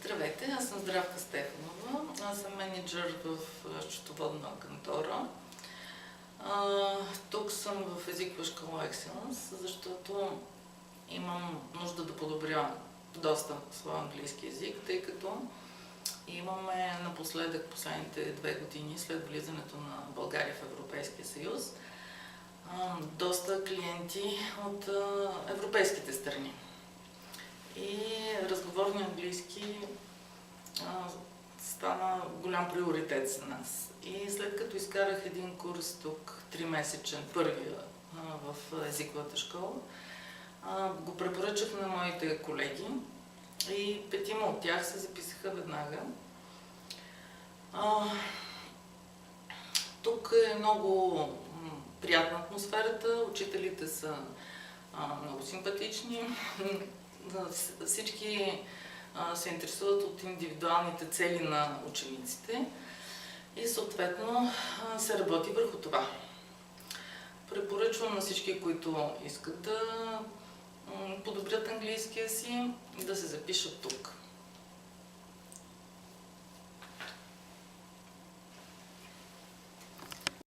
Здравейте, аз съм Здравка Стефанова. Аз съм мениджър в счетоводна кантора. Тук съм в езикова школа Excellence, защото имам нужда да подобря доста своя английски език, тъй като имаме напоследък последните 2 години след влизането на България в Европейския съюз доста клиенти от европейските страни. И разговорния английски стана голям приоритет за нас. И след като изкарах един курс тук, 3-месечен, първия в езиковата школа, го препоръчах на моите колеги и 5 от тях се записаха веднага. Тук е много приятна атмосферата, учителите са много симпатични, всички се интересуват от индивидуалните цели на учениците и съответно се работи върху това. Препоръчвам на всички, които искат да подобрят английския си, да се запишат тук.